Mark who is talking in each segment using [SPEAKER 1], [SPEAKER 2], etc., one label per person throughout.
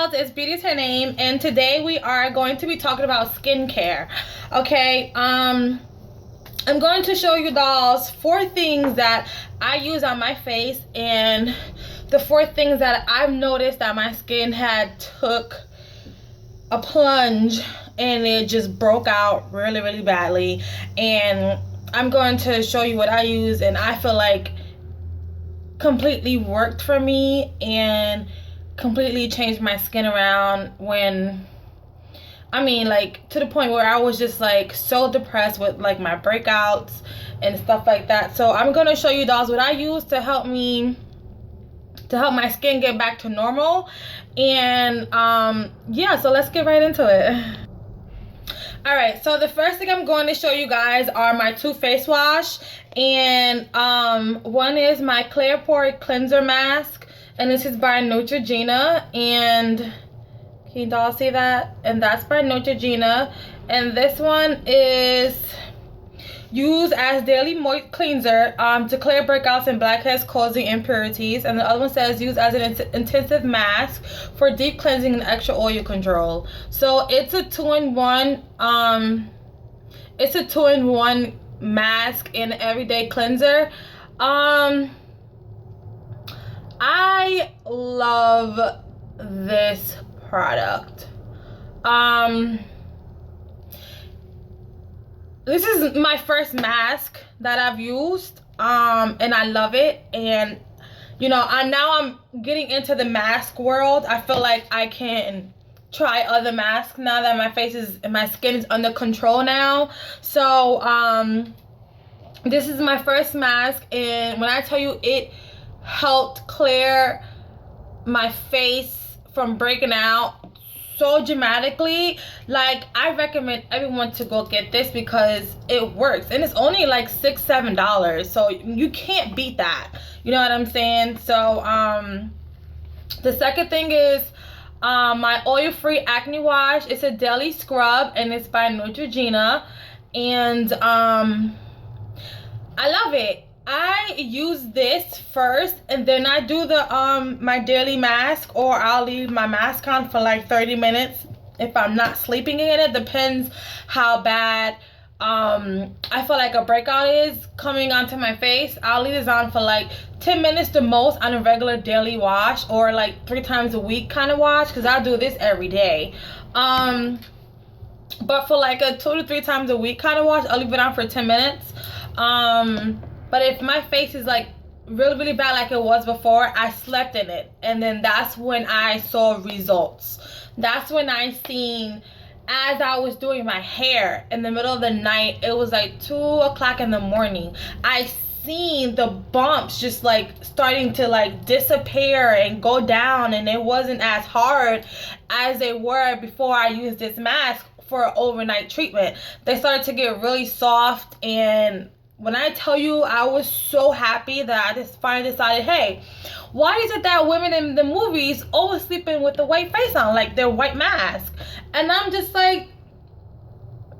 [SPEAKER 1] dolls, it's Beauty is Her Name, and today we are going to be talking about skincare. Okay, I'm going to show you dolls 4 things that I use on my face, and the 4 things that I've noticed that my skin had took a plunge and it just broke out really badly. And I'm going to show you what I use, and I feel like completely worked for me and completely changed my skin around when like to the point where I was just like so depressed with like my breakouts and stuff like that. So I'm gonna show you dolls what I use to help my skin get back to normal. And yeah, so let's get right into it. Alright, so the first thing I'm going to show you guys are my 2 face wash. And one is my Clear Pore Cleanser Mask, and this is by Neutrogena. And can you all see that? And that's by Neutrogena. And this one is used as daily moist cleanser to clear breakouts and blackheads causing impurities. And the other one says used as an intensive mask for deep cleansing and extra oil control. So it's a 2-in-1 it's a 2-in-1 mask and everyday cleanser. I love this product. This is my first mask that I've used, and I love it. And now I'm getting into the mask world. I feel like I can try other masks now that my skin is under control now. So this is my first mask, and when I tell you it helped clear my face from breaking out so dramatically, like I recommend everyone to go get this because it works, and it's only like $6-7, so you can't beat that, you know what I'm saying? So the second thing is my oil-free acne wash. It's a daily scrub, and it's by Neutrogena, and I love it. I use this first, and then I do the my daily mask, or I'll leave my mask on for like 30 minutes if I'm not sleeping in it. Depends how bad I feel like a breakout is coming onto my face. I'll leave this on for like 10 minutes the most on a regular daily wash, or like 3 times a week kind of wash, because I do this every day. But for like a 2 to 3 times a week kind of wash, I'll leave it on for 10 minutes. But if my face is like really bad like it was before, I slept in it, and then that's when I saw results. That's when I seen, as I was doing my hair in the middle of the night, it was like 2 o'clock in the morning, I seen the bumps just like starting to like disappear and go down, and it wasn't as hard as they were before I used this mask for overnight treatment. They started to get really soft, and when I tell you, I was so happy that I just finally decided, hey, why is it that women in the movies always sleeping with the white face on, like their white mask? And I'm just like,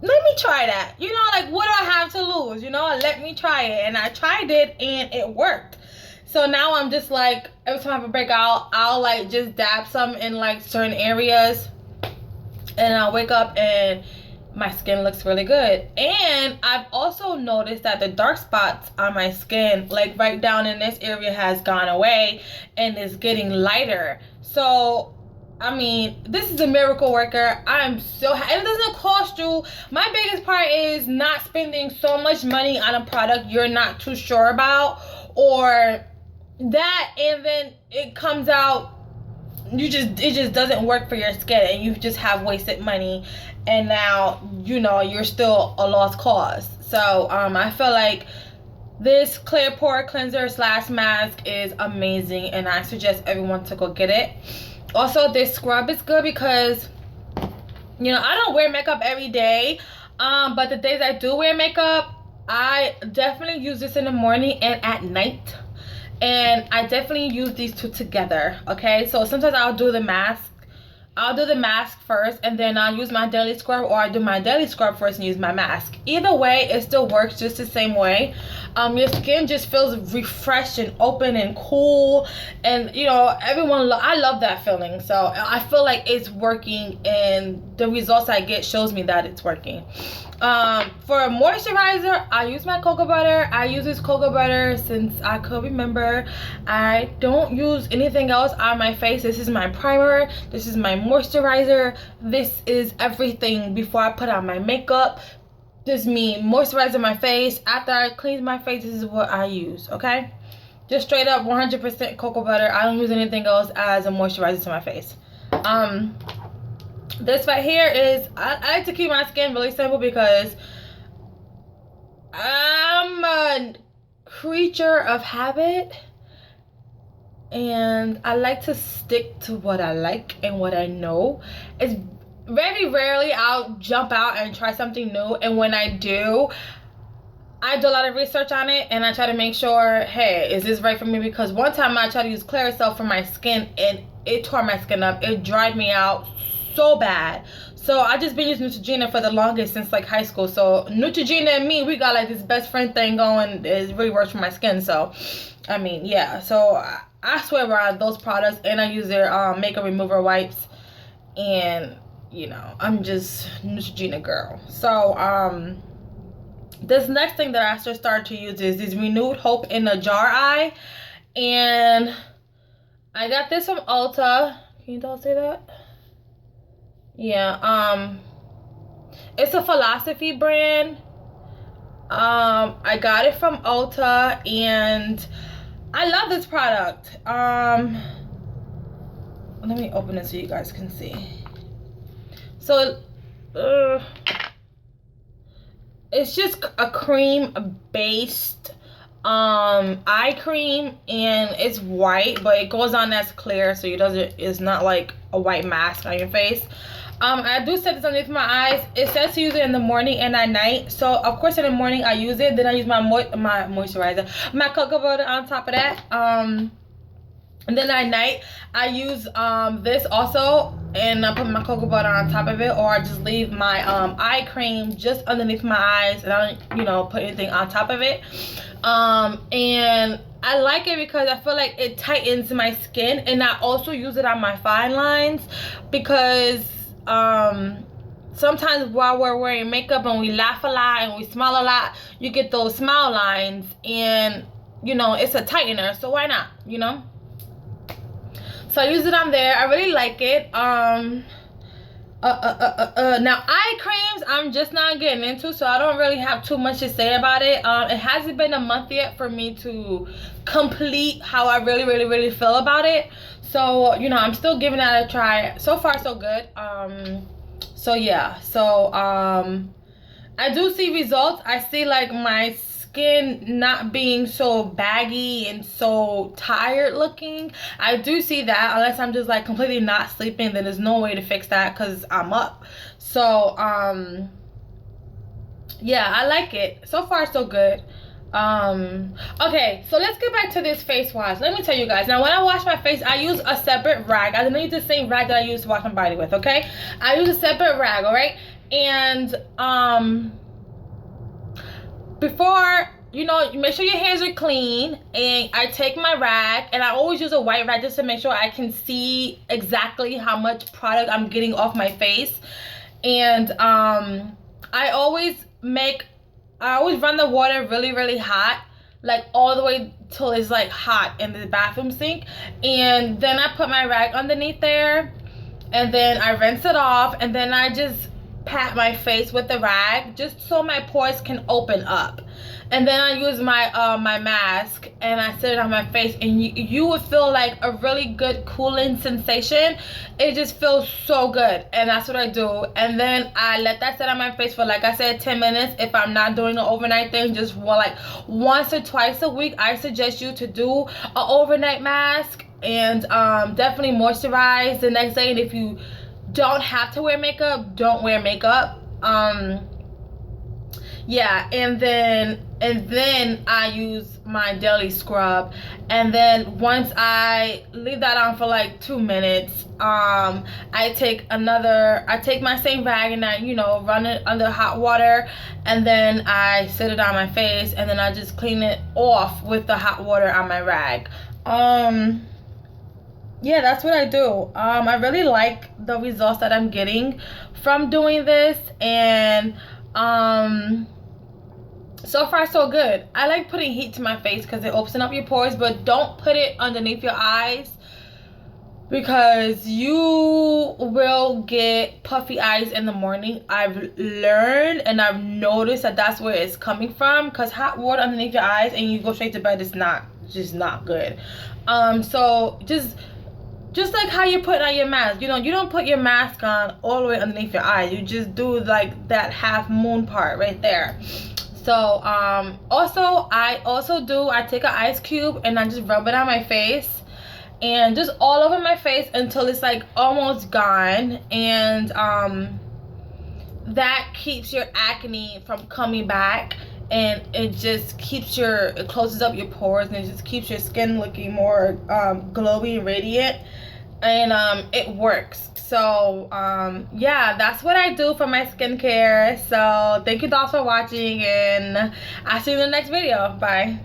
[SPEAKER 1] let me try that. Like, what do I have to lose? Let me try it. And I tried it, and it worked. So now I'm just like, every time I have a breakout, I'll like just dab some in like certain areas, and I'll wake up and my skin looks really good. And I've also noticed that the dark spots on my skin, like right down in this area, has gone away and is getting lighter. So this is a miracle worker. I'm so happy. It doesn't cost you. My biggest part is not spending so much money on a product you're not too sure about, or that, and then it comes out, it just doesn't work for your skin, and you just have wasted money, and now you're still a lost cause. So I feel like this Clear Pore Cleanser / mask is amazing, and I suggest everyone to go get it. Also, this scrub is good because I don't wear makeup every day, but the days I do wear makeup, I definitely use this in the morning and at night. And I definitely use these 2 together. Okay, so sometimes I'll do the mask I'll do the mask first and then I'll use my daily scrub, or I do my daily scrub first and use my mask. Either way, it still works just the same way. Your skin just feels refreshed and open and cool, and you know, I love that feeling. So I feel like it's working, and the results I get shows me that it's working. For a moisturizer, I use my cocoa butter. I use this cocoa butter since I could remember. I don't use anything else on my face. This is my primer, this is my moisturizer, this is everything before I put on my makeup. This is me moisturizing my face. After I clean my face, this is what I use, okay? Just straight up 100% cocoa butter. I don't use anything else as a moisturizer to my face. This right here is, I like to keep my skin really simple because I'm a creature of habit, and I like to stick to what I like and what I know. It's very rarely I'll jump out and try something new, and when I do a lot of research on it, and I try to make sure, hey, is this right for me? Because one time I tried to use Claricel for my skin and it tore my skin up. It dried me out so bad. So I just been using Neutrogena for the longest, since like high school. So Neutrogena and me, we got like this best friend thing going. It really works for my skin. So I mean, yeah, so I swear by those products, and I use their makeup remover wipes, and you know, I'm just Neutrogena girl. So this next thing that I just started to use is this Renewed Hope in a Jar Eye, and I got this from Ulta. Can you all see that? Yeah, it's a Philosophy brand. I got it from Ulta, and I love this product. Let me open it so you guys can see. So it's just a cream based eye cream, and it's white, but it goes on as clear, so it's not like a white mask on your face. I do set this underneath my eyes. It says to use it in the morning and at night. So of course in the morning I use it, then I use my moisturizer, my cocoa butter on top of that. And then at night I use this also, and I put my cocoa butter on top of it, or I just leave my eye cream just underneath my eyes, and I don't, you know, put anything on top of it. And I like it because I feel like it tightens my skin, and I also use it on my fine lines because sometimes while we're wearing makeup and we laugh a lot and we smile a lot, you get those smile lines, and you know, it's a tightener, so why not, you know? So I use it on there. I really like it. Now eye creams I'm just not getting into, so I don't really have too much to say about it. It hasn't been a month yet for me to complete how I really feel about it. So, you know, I'm still giving that a try. So far so good. So yeah, so I do see results. I see like my skin not being so baggy and so tired looking. I do see that, unless I'm just like completely not sleeping, then there's no way to fix that because I'm up. So yeah, I like it. So far so good. Okay, so let's get back to this face wash. Let me tell you guys, now when I wash my face, I use a separate rag. I don't use the same rag that I use to wash my body with, okay? I use a separate rag, all right? And before, you know, make sure your hands are clean, and I take my rag, and I always use a white rag just to make sure I can see exactly how much product I'm getting off my face. And I always run the water really hot, like all the way till it's like hot in the bathroom sink, and then I put my rag underneath there, and then I rinse it off, and then I just pat my face with the rag just so my pores can open up. And then I use my my mask, and I set it on my face, and you would feel like a really good cooling sensation. It just feels so good, and that's what I do. And then I let that sit on my face for, like I said, 10 minutes. If I'm not doing an overnight thing, just like once or twice a week, I suggest you to do an overnight mask, and definitely moisturize the next day. And if you don't have to wear makeup, don't wear makeup. Yeah, and then I use my daily scrub, and then once I leave that on for like 2 minutes, I take my same rag and I, you know, run it under hot water, and then I sit it on my face, and then I just clean it off with the hot water on my rag. Yeah, that's what I do. I really like the results that I'm getting from doing this, and so far so good. I like putting heat to my face because it opens up your pores, but don't put it underneath your eyes because you will get puffy eyes in the morning. I've learned and I've noticed that that's where it's coming from, because hot water underneath your eyes and you go straight to bed is not good. So just like how you put on your mask, you know, you don't put your mask on all the way underneath your eye. You just do like that half moon part right there. So I take an ice cube and I just rub it on my face, and just all over my face until it's like almost gone, and that keeps your acne from coming back, and it closes up your pores, and it just keeps your skin looking more glowy and radiant, and it works. So yeah, that's what I do for my skincare. So thank you dolls for watching, and I'll see you in the next video. Bye.